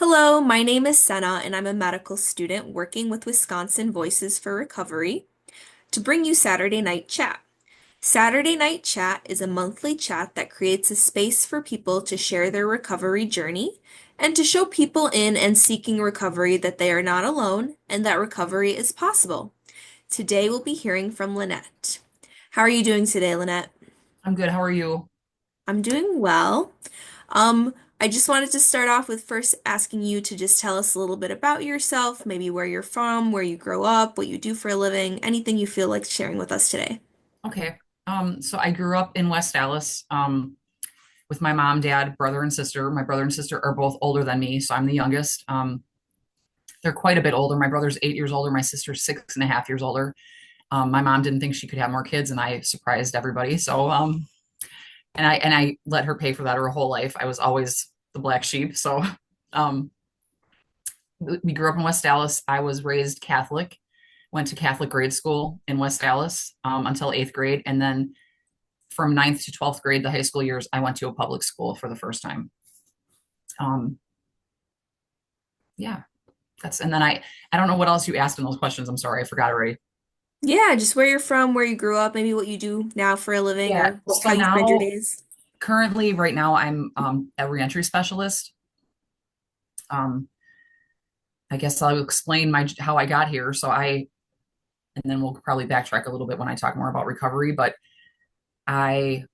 Hello, my name is Senna, and I'm a medical student working with Wisconsin Voices for Recovery to bring you Saturday Night Chat. Saturday Night Chat is a monthly chat that creates a space for people to share their recovery journey and to show people in and seeking recovery that they are not alone and that recovery is possible. Today we'll be hearing from Lynette. How are you doing today, Lynette? I'm good. How are you? I'm doing well. I just wanted to start off with first asking you to just tell us a little bit about yourself, maybe where you're from, where you grow up, what you do for a living, anything you feel like sharing with us today. Okay. So I grew up in West Dallas, with my mom, dad, brother, and sister. My brother and sister are both older than me, so I'm the youngest. They're quite a bit older. My brother's 8 years older. My sister's 6.5 years older. My mom didn't think she could have more kids, and I surprised everybody. And I let her pay for that her whole life. I was always the black sheep. So, um, we grew up in West Dallas. I was raised Catholic, went to Catholic grade school in West Dallas, until eighth grade. And then from ninth to 12th grade, the high school years, I went to a public school for the first time. Um, yeah, and then I don't know what else you asked in those questions. I'm sorry. I forgot already. Yeah, just where you're from, where you grew up, maybe what you do now for a living, Yeah. or just how So you spend your now, days. currently, right now, I'm a reentry specialist. Um, I guess I'll explain how I got here. And then we'll probably backtrack a little bit when I talk more about recovery. But I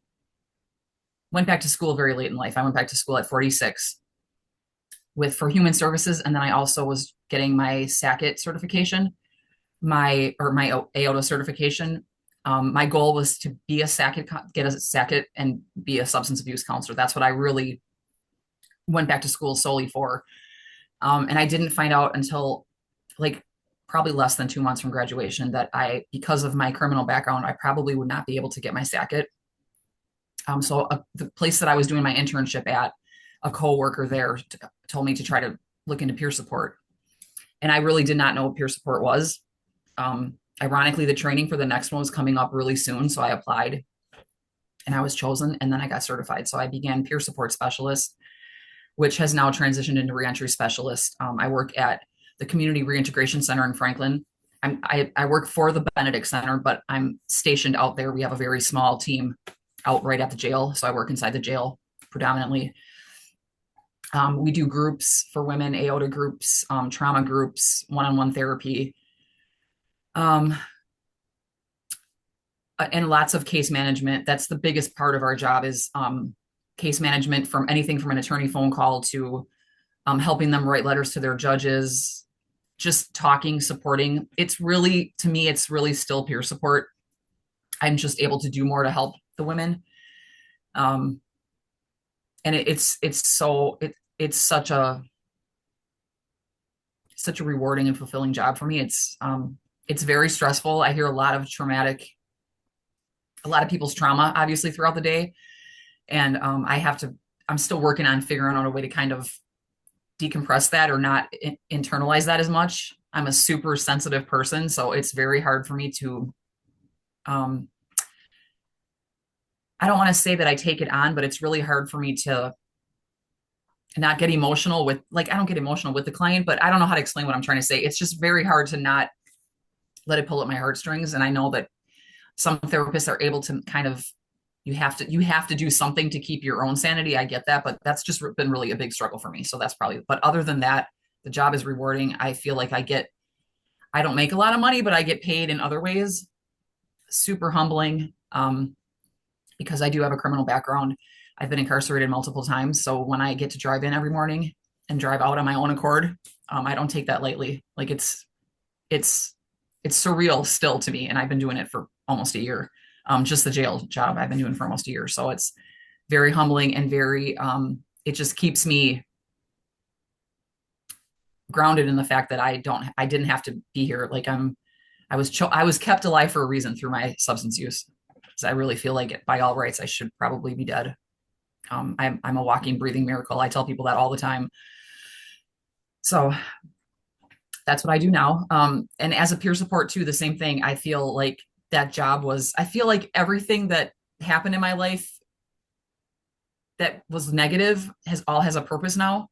went back to school very late in life. I went back to school at 46 with for human services, and then I also was getting my SACIT certification, my AOTA certification. My goal was to be a SACIT, get a SACIT, and be a substance abuse counselor. That's what I really went back to school solely for. And I didn't find out until like probably less than 2 months from graduation that because of my criminal background, I probably would not be able to get my SACIT. The place that I was doing my internship at, a coworker there told me to try to look into peer support, and I really did not know what peer support was. Ironically, the training for the next one was coming up really soon, so I applied and I was chosen, and then I got certified. So I began peer support specialist, which has now transitioned into reentry specialist. I work at the Community Reintegration Center in Franklin. I work for the Benedict Center, but I'm stationed out there. We have a very small team out right at the jail, so I work inside the jail predominantly. We do groups for women, AOTA groups, trauma groups, one-on-one therapy, um, and lots of case management. That's the biggest part of our job is case management, from anything from an attorney phone call to helping them write letters to their judges, just talking, supporting. It's really, to me, it's really still peer support. I'm just able to do more to help the women. Um, and it's such a rewarding and fulfilling job for me. It's very stressful. I hear a lot of people's trauma, obviously, throughout the day, and I'm still working on figuring out a way to kind of decompress that or not internalize that as much. I'm a super sensitive person, so it's very hard for me to. Um, I don't want to say that I take it on, but it's really hard for me to not get emotional with, like, I don't get emotional with the client, but I don't know how to explain what I'm trying to say. It's just very hard to not let it pull at my heartstrings. And I know that some therapists are able to kind of, you have to do something to keep your own sanity. I get that, but that's just been really a big struggle for me. So that's probably, but other than that, the job is rewarding. I feel like I don't make a lot of money, but I get paid in other ways. Super humbling. Because I do have a criminal background. I've been incarcerated multiple times. So when I get to drive in every morning and drive out on my own accord, I don't take that lightly. Like it's it's surreal still to me, and I've been doing it for almost a year. Just the jail job I've been doing for almost a year, so it's very humbling and very. It just keeps me grounded in the fact that I didn't have to be here. Like I was kept alive for a reason through my substance use. So I really feel like by all rights I should probably be dead. I'm a walking, breathing miracle. I tell people that all the time. So that's what I do now. And as a peer support too, the same thing. I feel like I feel like everything that happened in my life that was negative has a purpose now.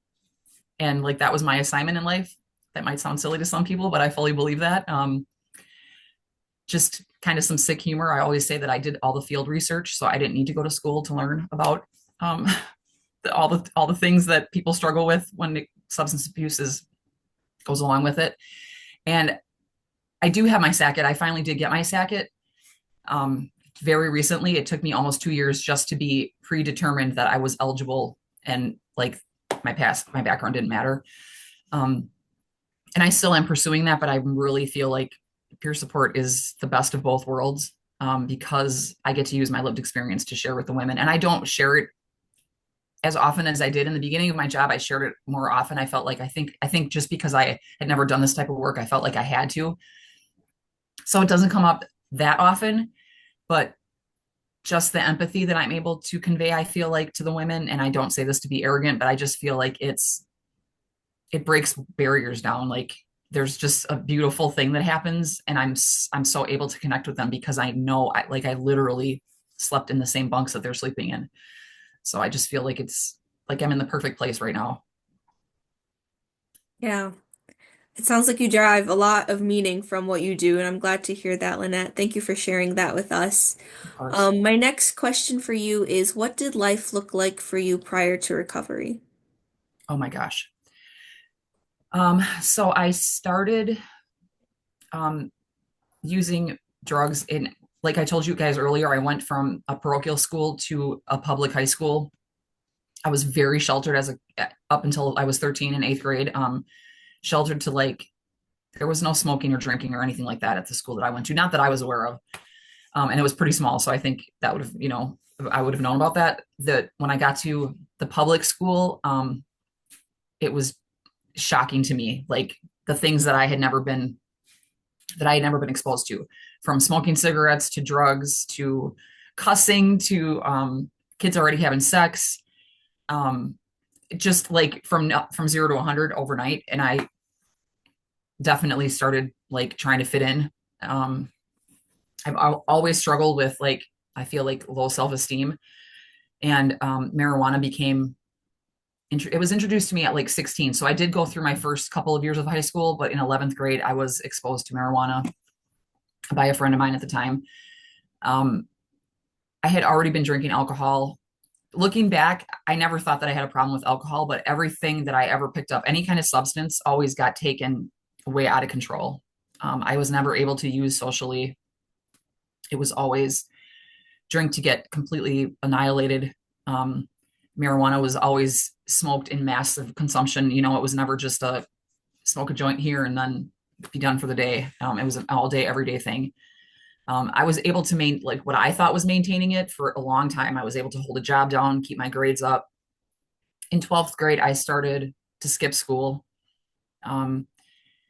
And like that was my assignment in life. That might sound silly to some people, but I fully believe that. Just kind of some sick humor. I always say that I did all the field research, so I didn't need to go to school to learn about um, all the things that people struggle with when substance abuse goes along with it. And I do have my SACIT. I finally did get my SACIT um, very recently. It took me almost 2 years just to be predetermined that I was eligible, and like my background didn't matter. Um, and I still am pursuing that, but I really feel like peer support is the best of both worlds, because I get to use my lived experience to share with the women. And I don't share it as often as I did in the beginning of my job. I shared it more often. I felt like I think just because I had never done this type of work, I felt like I had to. So it doesn't come up that often, but just the empathy that I'm able to convey, I feel like, to the women, and I don't say this to be arrogant, but I just feel like it breaks barriers down. Like there's just a beautiful thing that happens, and I'm so able to connect with them because I know I literally slept in the same bunks that they're sleeping in. So I just feel like it's like I'm in the perfect place right now. Yeah. It sounds like you derive a lot of meaning from what you do, and I'm glad to hear that, Lynette. Thank you for sharing that with us. Of course. My next question for you is, what did life look like for you prior to recovery? Oh my gosh. So I started um, using drugs in, like I told you guys earlier, I went from a parochial school to a public high school. I was very sheltered as a up until I was 13 in eighth grade. Sheltered to like there was no smoking or drinking or anything like that at the school that I went to, not that I was aware of. And it was pretty small, so I think that would have, I would have known about that. That when I got to the public school, it was shocking to me, like the things that I had never been exposed to, from smoking cigarettes to drugs to cussing to kids already having sex, um, just like from 0 to 100 overnight. And I definitely started like trying to fit in. Um, I've always struggled with like I feel like low self esteem, and marijuana became it was introduced to me at like 16. So I did go through my first couple of years of high school, but in 11th grade, I was exposed to marijuana by a friend of mine at the time. Um, I had already been drinking alcohol. Looking back, I never thought that I had a problem with alcohol, but everything that I ever picked up, any kind of substance, always got taken way out of control. I was never able to use socially. It was always drink to get completely annihilated. Um, Marijuana was always smoked in massive consumption. It was never just a smoke a joint here and then be done for the day. It was an all day, everyday thing. I was able to like what I thought was maintaining it for a long time. I was able to hold a job down, keep my grades up. In 12th grade, I started to skip school. Um,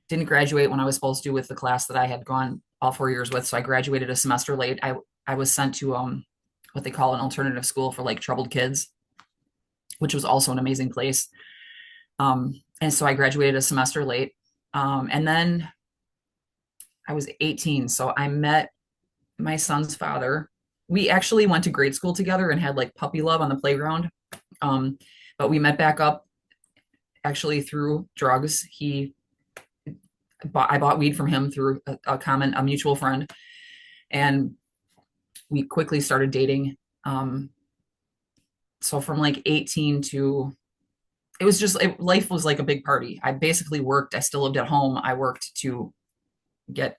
didn't graduate when I was supposed to with the class that I had gone all 4 years with. So I graduated a semester late. I was sent to what they call an alternative school for like troubled kids, which was also an amazing place. And so I graduated a semester late. And then I was 18. So I met my son's father. We actually went to grade school together and had like puppy love on the playground. Um, but we met back up actually through drugs. I bought weed from him through a mutual friend, and we quickly started dating. So from like 18 to it was just life was like a big party. I basically worked. I still lived at home. I worked to get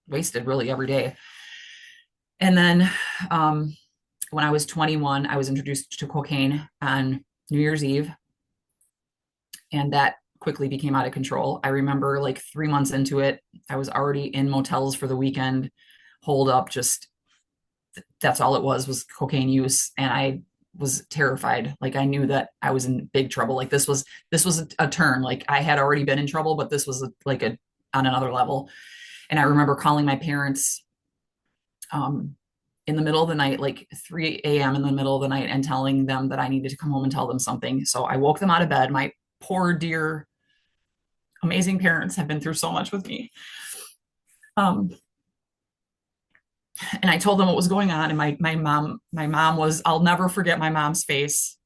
wasted really every day. And then when I was 21, I was introduced to cocaine on New Year's Eve, and that quickly became out of control. I remember like 3 months into it, I was already in motels for the weekend, holed up. Just that's all it was cocaine use, and I was terrified. Like I knew that I was in big trouble. Like this was a turn. Like I had already been in trouble, but this was like a on another level. And I remember calling my parents um, in the middle of the night, like 3 a.m. in the middle of the night, and telling them that I needed to come home and tell them something. So I woke them out of bed. My poor, dear, amazing parents have been through so much with me. Um, and I told them what was going on. And my mom was, I'll never forget my mom's face.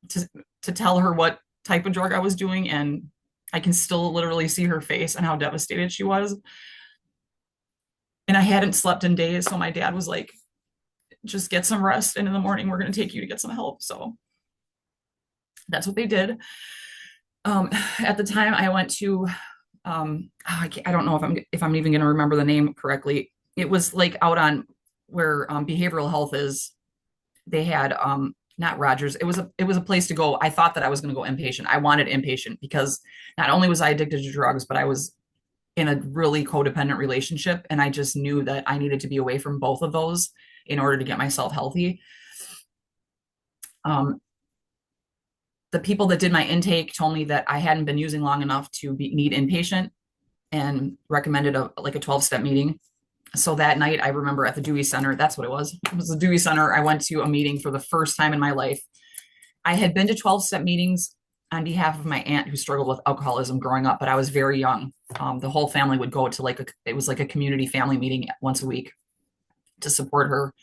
To to tell her what type of drug I was doing. And I can still literally see her face and how devastated she was. And I hadn't slept in days. So my dad was like, just get some rest. And in the morning, we're going to take you to get some help. So that's what they did. At the time I went to, I don't know if I'm even going to remember the name correctly. It was like out on where behavioral health is. They had not Rogers. It was a place to go. I thought that I was going to go inpatient. I wanted inpatient because not only was I addicted to drugs, but I was in a really codependent relationship, and I just knew that I needed to be away from both of those in order to get myself healthy. Um, the people that did my intake told me that I hadn't been using long enough to need inpatient and recommended a 12-step meeting. So that night, I remember at the Dewey Center, that's what it was. It was the Dewey Center. I went to a meeting for the first time in my life. I had been to 12-step meetings on behalf of my aunt who struggled with alcoholism growing up, but I was very young. The whole family would go to it was like a community family meeting once a week to support her.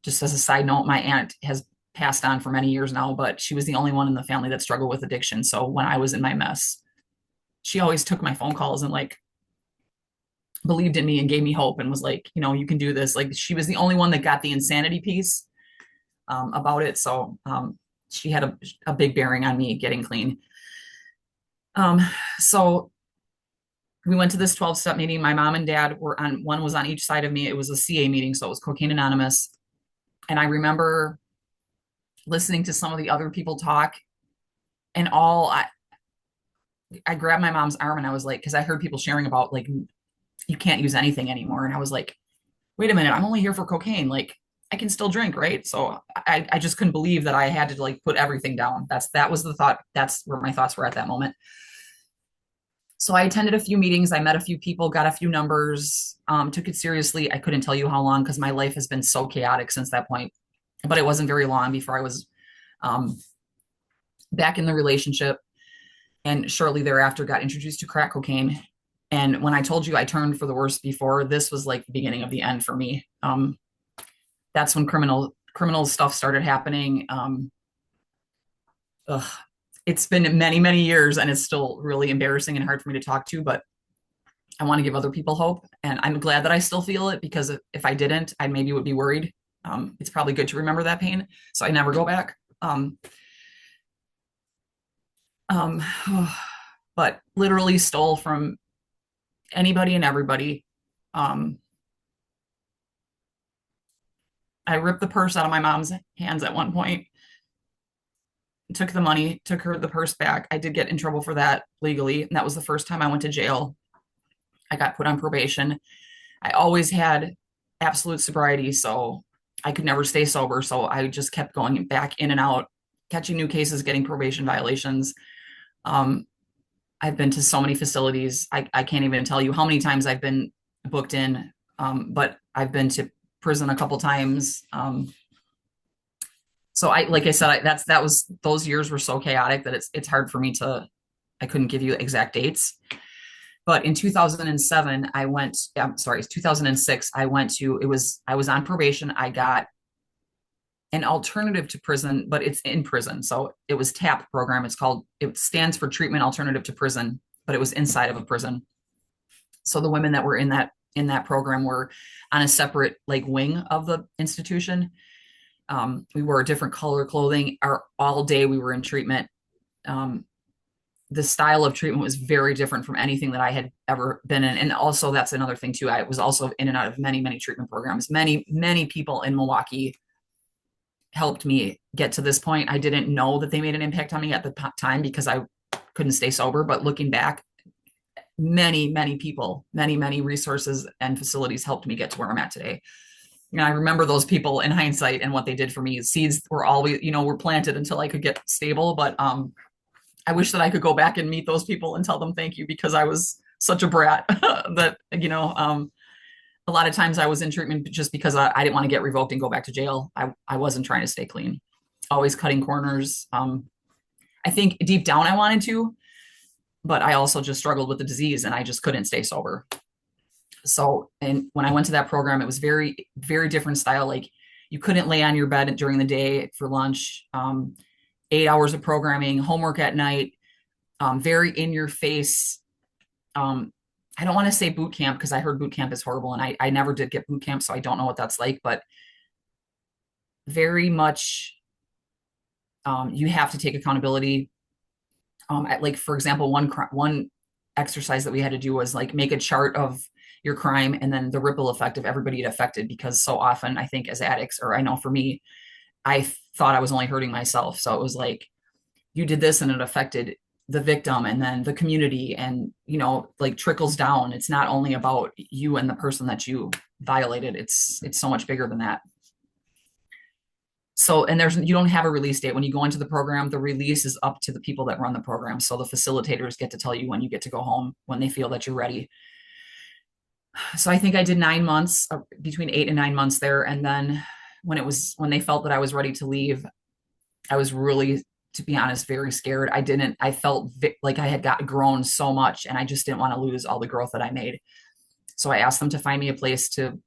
Just as a side note, my aunt has passed on for many years now, but she was the only one in the family that struggled with addiction. So when I was in my mess, she always took my phone calls and like believed in me and gave me hope and was like, you can do this. Like she was the only one that got the insanity piece about it. So she had a big bearing on me getting clean. So we went to this 12-step meeting. My mom and dad one was on each side of me. It was a CA meeting. So it was Cocaine Anonymous. And I remember listening to some of the other people talk, and I grabbed my mom's arm and I was like, because I heard people sharing about like, you can't use anything anymore. And I was like, wait a minute, I'm only here for cocaine. Like I can still drink, right? So I just couldn't believe that I had to like put everything down. That was the thought. That's where my thoughts were at that moment. So I attended a few meetings. I met a few people, got a few numbers, took it seriously. I couldn't tell you how long because my life has been so chaotic since that point. But it wasn't very long before I was back in the relationship, and shortly thereafter got introduced to crack cocaine. And when I told you I turned for the worse before, this was like the beginning of the end for me. That's when criminal stuff started happening. It's been many, many years, and it's still really embarrassing and hard for me to talk to, but I want to give other people hope. And I'm glad that I still feel it, because if I didn't, I maybe would be worried. It's probably good to remember that pain, so I never go back. But literally stole from anybody and everybody. I ripped the purse out of my mom's hands at one point, took the money, took the purse back. I did get in trouble for that legally, and that was the first time I went to jail. I got put on probation. I always had absolute sobriety, so I could never stay sober. So I just kept going back in and out, catching new cases, getting probation violations. I've been to so many facilities. I can't even tell you how many times I've been booked in, but I've been to prison a couple times. So like I said, those years were so chaotic that it's hard for me I couldn't give you exact dates. But in 2007, I'm sorry, 2006, I was on probation. I got an alternative to prison, but it's in prison. So it was TAP program. It stands for Treatment Alternative to Prison, but it was inside of a prison. So the women that were in that program were on a separate like wing of the institution. We wore a different color clothing. All day we were in treatment. The style of treatment was very different from anything that I had ever been in. And also that's another thing too. I was also in and out of many, many treatment programs. Many, many people in Milwaukee helped me get to this point. I didn't know that they made an impact on me at the time because I couldn't stay sober. But looking back, many, many people, many, many resources and facilities helped me get to where I'm at today. And I remember those people in hindsight and what they did for me. Seeds were always, were planted until I could get stable. But I wish that I could go back and meet those people and tell them thank you, because I was such a brat that, a lot of times I was in treatment just because I didn't want to get revoked and go back to jail. I wasn't trying to stay clean, always cutting corners. I think deep down I wanted to, but I also just struggled with the disease and I just couldn't stay sober. So, and when I went to that program, it was very, very different style. Like you couldn't lay on your bed during the day for lunch. 8 hours of programming, homework at night, very in your face. I don't want to say boot camp because I heard boot camp is horrible, and I never did get boot camp, so I don't know what that's like, but very much you have to take accountability. Like for example, one exercise that we had to do was like make a chart of your crime and then the ripple effect of everybody it affected, because so often I think as addicts, or I know for me, I thought I was only hurting myself. So it was like you did this and it affected the victim and then the community, and like trickles down. It's not only about you and the person that you violated. It's so much bigger than that. So, and you don't have a release date when you go into the program. The release is up to the people that run the program. So the facilitators get to tell you when you get to go home, when they feel that you're ready. So I think I did 9 months, between 8 and 9 months there. And then when they felt that I was ready to leave, I was really, to be honest, very scared. I felt like I had grown so much, and I just didn't want to lose all the growth that I made. So I asked them to find me a place to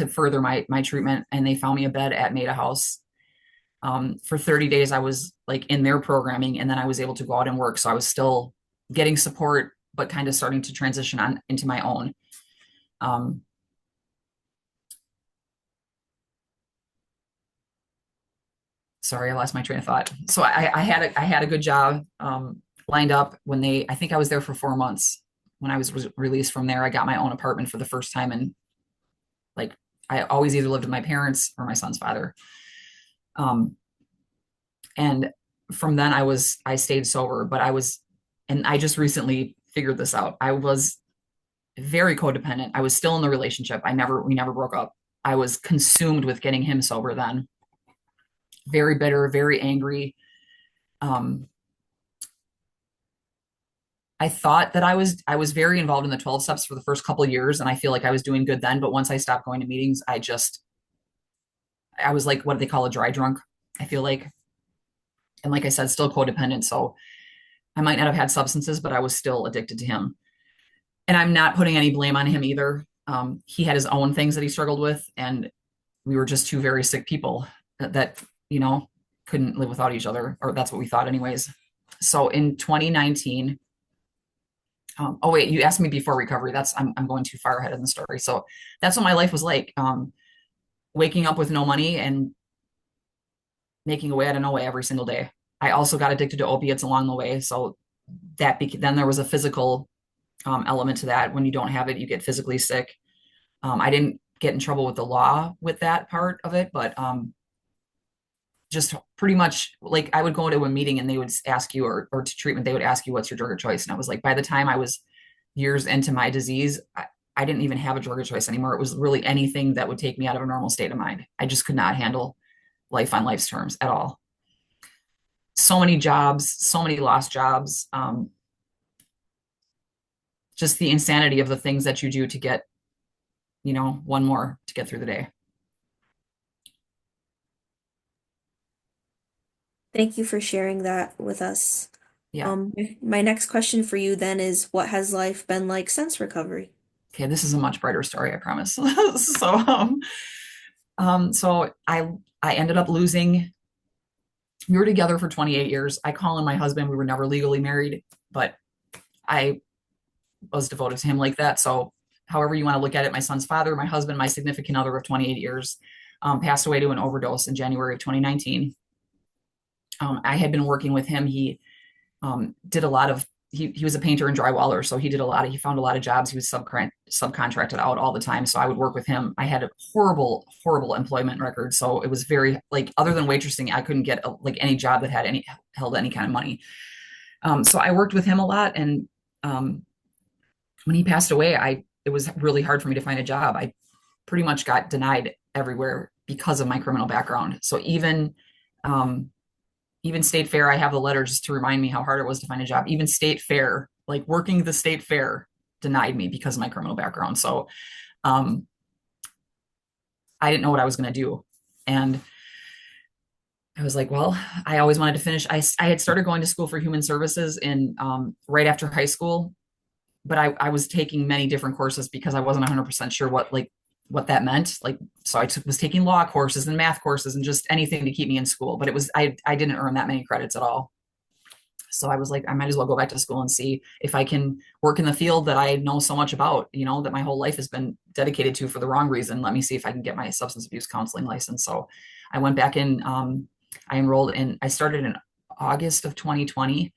further my treatment, and they found me a bed at 𝗵𝗂𝗧𝘂𝗧𝗂𝗍. For 30 days, I was like in their programming, and then I was able to go out and work. So I was still getting support, but kind of starting to transition on into my own. Sorry, I lost my train of thought. So I had a good job lined up I think I was there for 4 months. When I was released from there, I got my own apartment for the first time. And like, I always either lived with my parents or my son's father. And from then I stayed sober, but and I just recently figured this out. I was very codependent. I was still in the relationship. We never broke up. I was consumed with getting him sober then. Very bitter, very angry. I thought that I was very involved in the 12 steps for the first couple of years, and I feel like I was doing good then. But once I stopped going to meetings, I was like what they call a dry drunk, I feel like. And like I said, still codependent. So I might not have had substances, but I was still addicted to him. And I'm not putting any blame on him either. He had his own things that he struggled with, and we were just two very sick people that couldn't live without each other, or that's what we thought anyways. So in 2019, oh wait, you asked me before recovery. I'm going too far ahead in the story. So that's what my life was like. Waking up with no money and making a way out of no way every single day. I also got addicted to opiates along the way. So then there was a physical element to that. When you don't have it, you get physically sick. I didn't get in trouble with the law with that part of it, but just pretty much like I would go into a meeting and they would ask you, or to treatment, they would ask you, what's your drug of choice? And I was like, by the time I was years into my disease, I didn't even have a drug of choice anymore. It was really anything that would take me out of a normal state of mind. I just could not handle life on life's terms at all. So many jobs, so many lost jobs. Just the insanity of the things that you do to get, one more to get through the day. Thank you for sharing that with us. Yeah. My next question for you then is, what has life been like since recovery? Okay, this is a much brighter story, I promise. So I ended up losing. We were together for 28 years. I call him my husband. We were never legally married, but I was devoted to him like that. So however you want to look at it, my son's father, my husband, my significant other of 28 years, passed away to an overdose in January of 2019. I had been working with him. He did a lot of, he was a painter and drywaller. So he found a lot of jobs. He was subcontracted out all the time. So I would work with him. I had a horrible, horrible employment record. So it was very, like, other than waitressing, I couldn't get like any job that held any kind of money. So I worked with him a lot. And when he passed away, it was really hard for me to find a job. I pretty much got denied everywhere because of my criminal background. So even state fair, I have the letter just to remind me how hard it was to find a job. Even state fair, like working the state fair, denied me because of my criminal background. So I didn't know what I was going to do. And I was like, well, I always wanted to finish. I had started going to school for human services right after high school, but I was taking many different courses because I wasn't 100% sure what, like, what that meant. Like, so was taking law courses and math courses and just anything to keep me in school. But I didn't earn that many credits at all. So I was like, I might as well go back to school and see if I can work in the field that I know so much about, that my whole life has been dedicated to for the wrong reason. Let me see if I can get my substance abuse counseling license. So I went back in, I enrolled in, I started in August of 2020.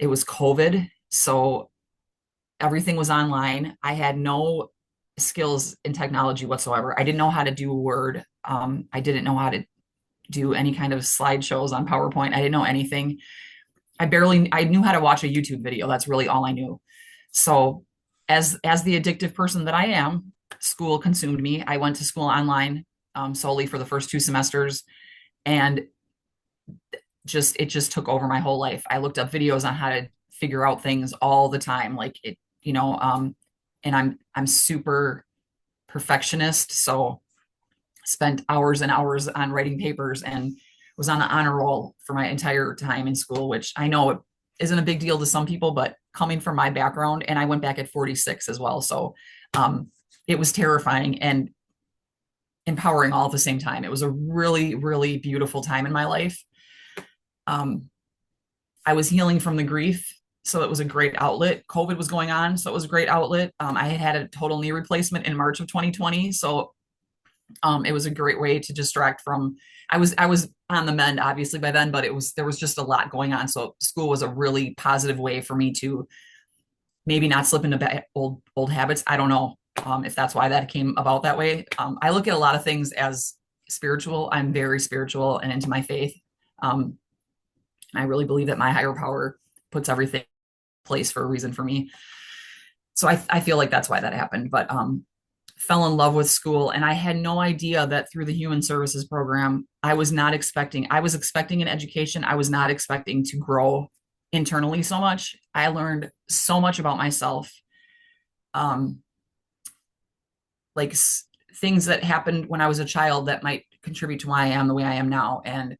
It was COVID. So everything was online. I had no skills in technology whatsoever. I didn't know how to do Word. I didn't know how to do any kind of slideshows on PowerPoint. I didn't know anything. I knew how to watch a YouTube video. That's really all I knew. So as the addictive person that I am, school consumed me. I went to school online solely for the first 2 semesters, and it just took over my whole life. I looked up videos on how to figure out things all the time. Like it, and I'm super perfectionist. So spent hours and hours on writing papers and was on the honor roll for my entire time in school, which I know it isn't a big deal to some people, but coming from my background, and I went back at 46 as well. So it was terrifying and empowering all at the same time. It was a really, really beautiful time in my life. I was healing from the grief. So it was a great outlet. COVID was going on. So it was a great outlet. I had a total knee replacement in March of 2020. So it was a great way to distract from, I was on the mend obviously by then, but there was just a lot going on. So school was a really positive way for me to maybe not slip into old habits. I don't know if that's why that came about that way. I look at a lot of things as spiritual. I'm very spiritual and into my faith. I really believe that my higher power puts everything in place for a reason for me. So I feel like that's why that happened. But fell in love with school, and I had no idea that through the human services program, I was expecting an education. I was not expecting to grow internally so much. I learned so much about myself. Like things that happened when I was a child that might contribute to why I am the way I am now. And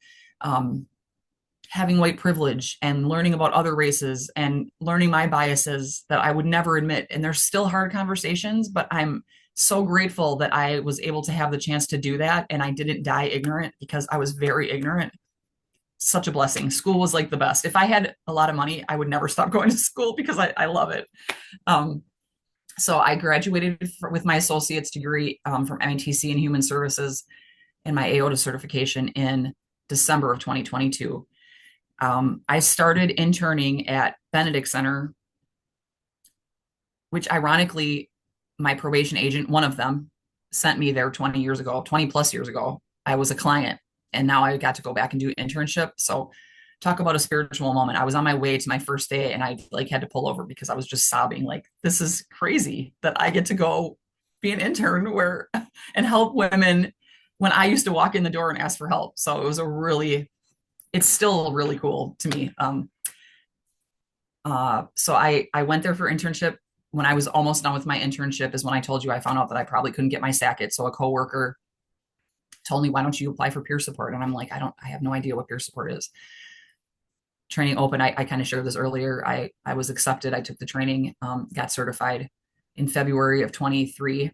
having white privilege and learning about other races and learning my biases that I would never admit. And there's still hard conversations, but I'm so grateful that I was able to have the chance to do that. And I didn't die ignorant because I was very ignorant. Such a blessing. School was like the best. If I had a lot of money, I would never stop going to school because I love it. So I graduated with my associate's degree from METC in Human Services and my AOTA certification in December of 2022. I started interning at Benedict Center, which ironically, my probation agent, one of them, sent me there 20 plus years ago. I was a client, and now I got to go back and do an internship. So talk about a spiritual moment. I was on my way to my first day, and I had to pull over because I was just sobbing. Like, this is crazy that I get to go be an intern and help women when I used to walk in the door and ask for help. So it's still really cool to me. So I went there for internship. When I was almost done with my internship is when I told you I found out that I probably couldn't get my SACIT. So a coworker told me, why don't you apply for peer support? And I'm like, I have no idea what peer support is. Training open. I kind of shared this earlier. I was accepted. I took the training, got certified in February of 23.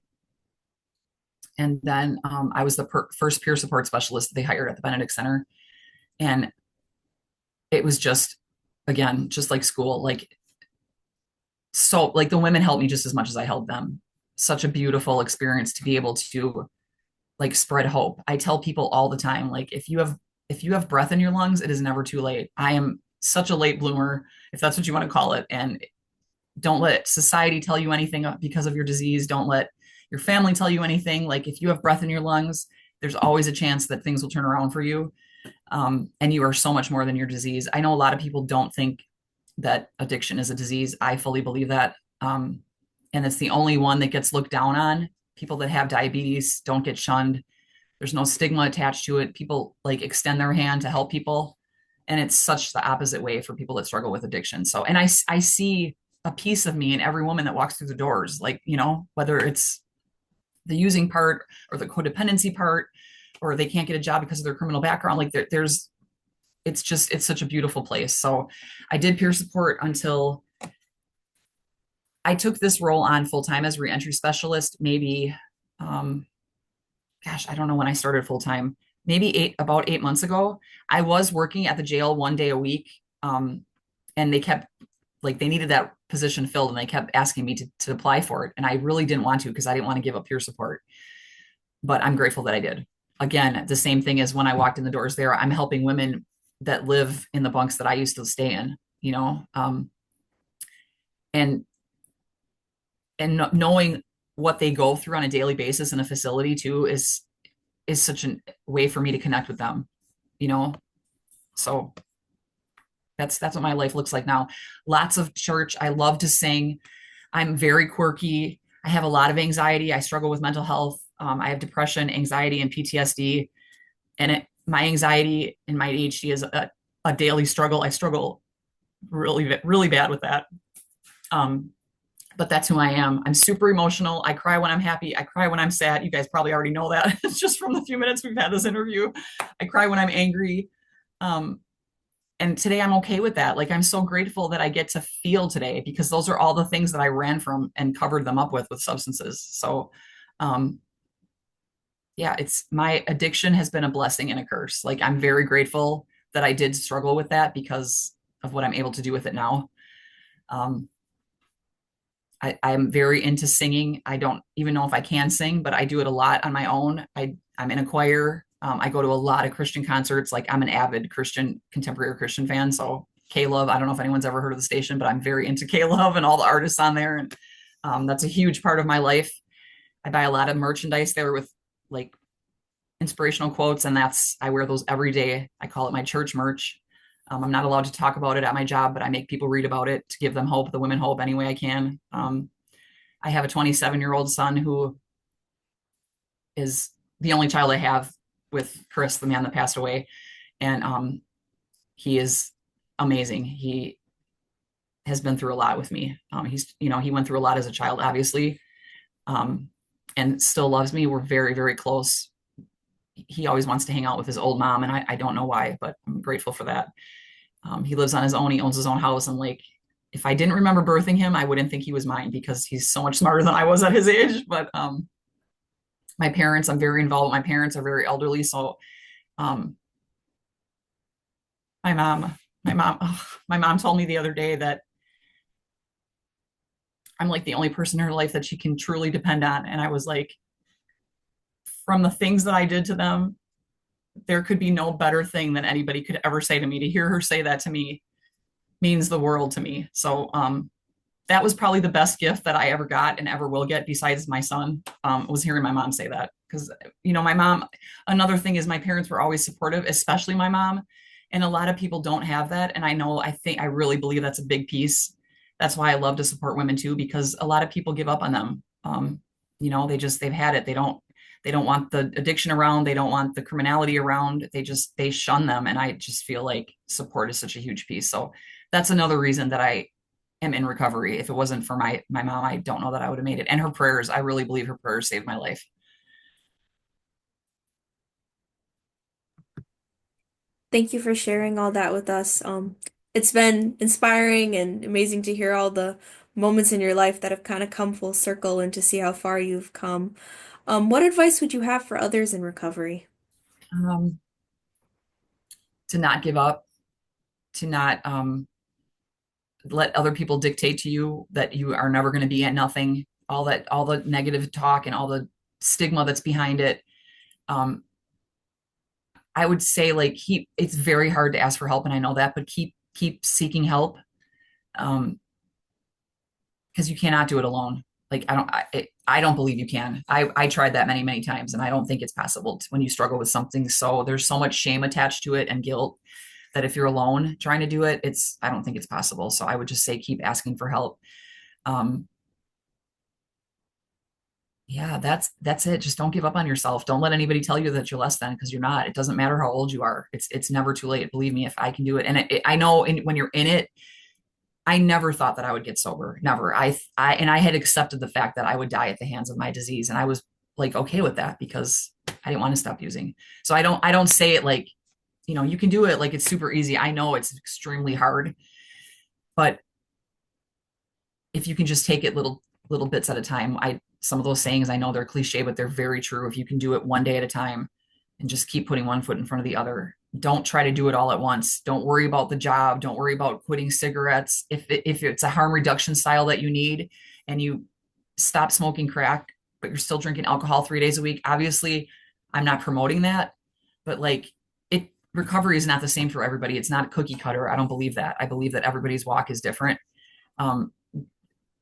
And then I was the first peer support specialist that they hired at the Benedict Center. And it was just, again, just like school, so like the women helped me just as much as I helped them. Such a beautiful experience to be able to spread hope. I tell people all the time, like, if you have breath in your lungs, it is never too late. I am such a late bloomer, if that's what you want to call it. And don't let society tell you anything because of your disease. Don't let your family tell you anything. Like, if you have breath in your lungs, there's always a chance that things will turn around for you. And you are so much more than your disease. I know a lot of people don't think that addiction is a disease. I fully believe that. And it's the only one that gets looked down on. People that have diabetes don't get shunned. There's no stigma attached to it. People extend their hand to help people. And it's such the opposite way for people that struggle with addiction. So, and I see a piece of me in every woman that walks through the doors, whether it's the using part or the codependency part, or they can't get a job because of their criminal background. It's such a beautiful place. So I did peer support until I took this role on full time as reentry specialist, maybe, um, gosh, I don't know when I started full time, maybe about 8 months ago. I was working at the jail 1 day a week. And they kept they needed that position filled and they kept asking me to apply for it. And I really didn't want to because I didn't want to give up peer support, but I'm grateful that I did. Again, the same thing as when I walked in the doors there, I'm helping women that live in the bunks that I used to stay in, and knowing what they go through on a daily basis in a facility too is such a way for me to connect with them, you know. So that's what my life looks like now. Lots of church. I love to sing. I'm very quirky. I have a lot of anxiety. I struggle with mental health. I have depression, anxiety, and PTSD. And my anxiety and my ADHD is a daily struggle. I struggle really, really bad with that. But that's who I am. I'm super emotional. I cry when I'm happy. I cry when I'm sad. You guys probably already know that. It's just from the few minutes we've had this interview. I cry when I'm angry. And today I'm okay with that. Like, I'm so grateful that I get to feel today because those are all the things that I ran from and covered them up with substances. So, yeah, it's my addiction has been a blessing and a curse. Like, I'm very grateful that I did struggle with that because of what I'm able to do with it now. I'm very into singing. I don't even know if I can sing, but I do it a lot on my own. I'm in a choir. I go to a lot of Christian concerts. Like, I'm an avid Christian, contemporary Christian fan. So 𝗬𝗂𝗧, I don't know if anyone's ever heard of the station, but I'm very into 𝗬𝗂𝗧 and all the artists on there. And that's a huge part of my life. I buy a lot of merchandise there with like inspirational quotes, and I wear those every day. I call it my church merch. I'm not allowed to talk about it at my job, but I make people read about it to give them hope, the women hope, any way I can. I have a 27-year-old son who is the only child I have with Chris, the man that passed away. And he is amazing. He has been through a lot with me. He went through a lot as a child, obviously, and still loves me. We're very, very close. He always wants to hang out with his old mom, and I don't know why, but I'm grateful for that. He lives on his own. He owns his own house. And like, if I didn't remember birthing him, I wouldn't think he was mine because he's so much smarter than I was at his age. But my parents, I'm very involved. My parents are very elderly. So um, my mom, my mom told me the other day that I'm like the only person in her life that she can truly depend on. And I was like, from the things that I did to them, there could be no better thing than anybody could ever say to me. To hear her say that to me means the world to me. So that was probably the best gift that I ever got and ever will get besides my son, was hearing my mom say that. Because, my mom, another thing is my parents were always supportive, especially my mom. And a lot of people don't have that. And I really believe that's a big piece. That's why I love to support women too, because a lot of people give up on them. They've had it. They don't want the addiction around. They don't want the criminality around. They shun them. And I just feel like support is such a huge piece. So that's another reason that I am in recovery. If it wasn't for my mom, I don't know that I would have made it. And her prayers, I really believe her prayers saved my life. Thank you for sharing all that with us. It's been inspiring and amazing to hear all the moments in your life that have kind of come full circle and to see how far you've come. What advice would you have for others in recovery? Um, to not give up, to not let other people dictate to you that you are never going to be at nothing. All the negative talk and all the stigma that's behind it. I would say it's very hard to ask for help, and I know that, but keep seeking help, because you cannot do it alone. Like, I don't believe you can. I tried that many, many times, and I don't think it's possible when you struggle with something. So there's so much shame attached to it and guilt that if you're alone trying to do it, I don't think it's possible. So I would just say, keep asking for help. Um, yeah, that's it. Just don't give up on yourself. Don't let anybody tell you that you're less than, because you're not. It doesn't matter how old you are. It's never too late. Believe me, if I can do it. And I know when you're in it, I never thought that I would get sober. Never. I had accepted the fact that I would die at the hands of my disease. And I was like, okay with that because I didn't want to stop using. So I don't say it like, you can do it like it's super easy. I know it's extremely hard, but if you can just take it little bits at a time. Some of those sayings, I know they're cliche, but they're very true. If you can do it one day at a time and just keep putting one foot in front of the other, don't try to do it all at once. Don't worry about the job. Don't worry about quitting cigarettes. If it's a harm reduction style that you need and you stop smoking crack, but you're still drinking alcohol 3 days a week, obviously I'm not promoting that, but like recovery is not the same for everybody. It's not a cookie cutter. I don't believe that. I believe that everybody's walk is different. Um,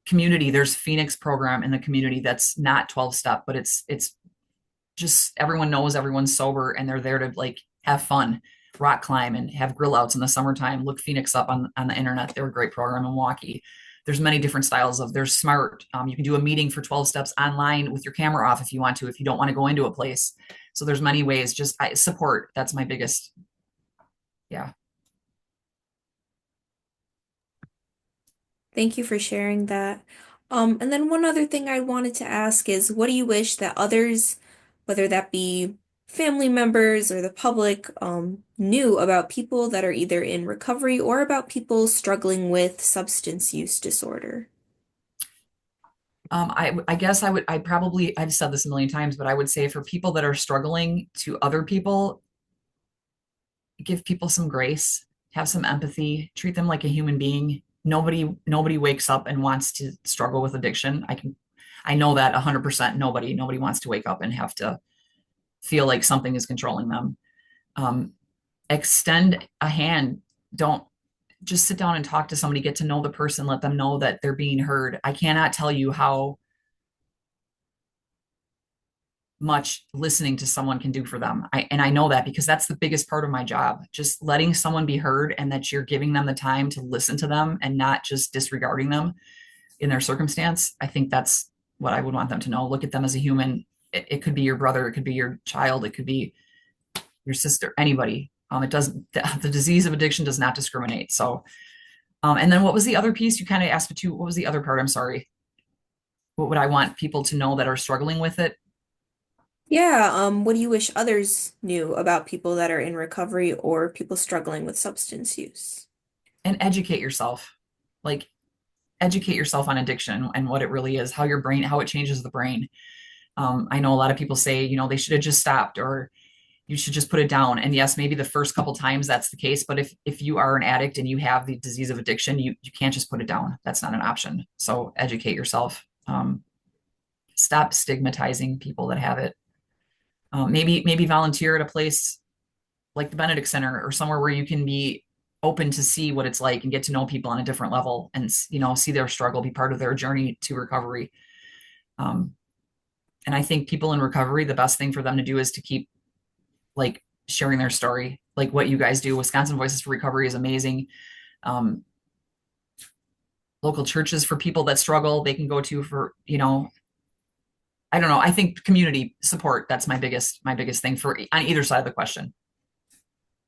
Community, there's Phoenix program in the community that's not 12 step, but it's just everyone knows everyone's sober and they're there to like have fun, rock climb and have grill outs in the summertime. Look Phoenix up on the internet. They're a great program in Milwaukee. There's many different styles of there's smart. You can do a meeting for 12 steps online with your camera off if you want to, if you don't want to go into a place. So there's many ways. Just support. That's my biggest. Yeah. Thank you for sharing that. And then one other thing I wanted to ask is, what do you wish that others, whether that be family members or the public, knew about people that are either in recovery or about people struggling with substance use disorder? I guess I've said this a million times, but I would say for people that are struggling to other people, give people some grace, have some empathy, treat them like a human being. Nobody wakes up and wants to struggle with addiction. I know that 100%. Nobody wants to wake up and have to feel like something is controlling them. Um, Extend a hand. Don't just sit down and talk to somebody, get to know the person, let them know that they're being heard. I cannot tell you how much listening to someone can do for them. And I know that because that's the biggest part of my job, just letting someone be heard and that you're giving them the time to listen to them and not just disregarding them in their circumstance. I think that's what I would want them to know. Look at them as a human. It could be your brother, it could be your child, it could be your sister, anybody. It doesn't, the disease of addiction does not discriminate. So, and then what was the other piece you kind of asked me to? What was the other part? I'm sorry. What would I want people to know that are struggling with it? Yeah, what do you wish others knew about people that are in recovery or people struggling with substance use? And educate yourself. Like educate yourself on addiction and what it really is, how it changes the brain. I know a lot of people say, they should have just stopped or you should just put it down. And yes, maybe the first couple times that's the case, but if you are an addict and you have the disease of addiction, you can't just put it down. That's not an option. So educate yourself. Stop stigmatizing people that have it. Maybe volunteer at a place like the Benedict Center or somewhere where you can be open to see what it's like and get to know people on a different level and see their struggle, be part of their journey to recovery. Um, and I think people in recovery, the best thing for them to do is to keep like sharing their story, like what you guys do. Wisconsin Voices for Recovery is amazing. Local churches for people that struggle, they can go to for, I don't know. I think community support, that's my biggest thing for on either side of the question.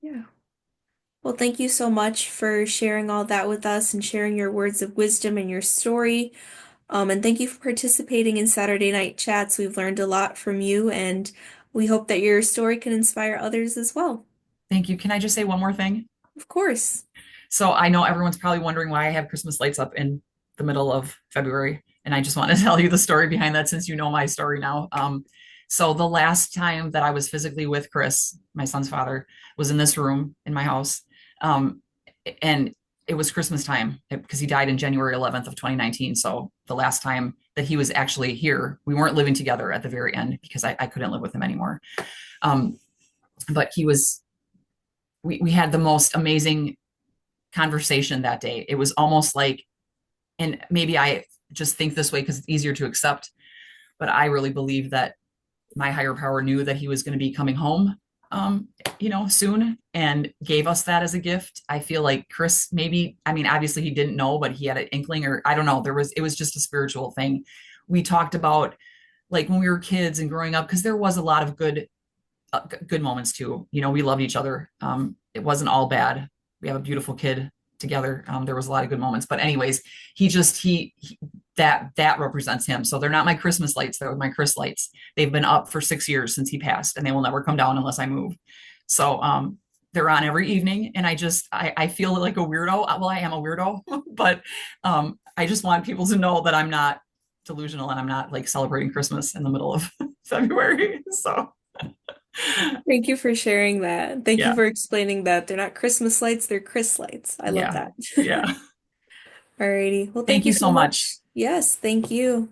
Yeah. Well, thank you so much for sharing all that with us and sharing your words of wisdom and your story. And thank you for participating in Saturday Night Chats. We've learned a lot from you, and we hope that your story can inspire others as well. Thank you. Can I just say one more thing? Of course. So I know everyone's probably wondering why I have Christmas lights up in the middle of February. And I just want to tell you the story behind that since you know my story now. So the last time that I was physically with Chris, my son's father, was in this room in my house. Um, and it was Christmas time because he died in January 11th of 2019. So the last time that he was actually here, we weren't living together at the very end because I couldn't live with him anymore. Um, but we had the most amazing conversation that day. It was almost like, and maybe I just think this way because it's easier to accept, but I really believe that my higher power knew that he was going to be coming home, soon and gave us that as a gift. I feel like Chris, maybe, I mean, obviously he didn't know, but he had an inkling, or I don't know. It was just a spiritual thing. We talked about like when we were kids and growing up, because there was a lot of good moments too. We loved each other. It wasn't all bad. We have a beautiful kid together. There was a lot of good moments, but anyways, he that represents him. So they're not my Christmas lights. They're my Chris lights. They've been up for 6 years since he passed and they will never come down unless I move. So, they're on every evening, and I feel like a weirdo. Well, I am a weirdo, but I just want people to know that I'm not delusional and I'm not like celebrating Christmas in the middle of February. So Thank you for sharing that. Thank you yeah, for explaining that they're not Christmas lights, they're Chris lights. I love yeah, that. yeah. Alrighty. Well, thank Thank you you so so much. much. Yes, thank you.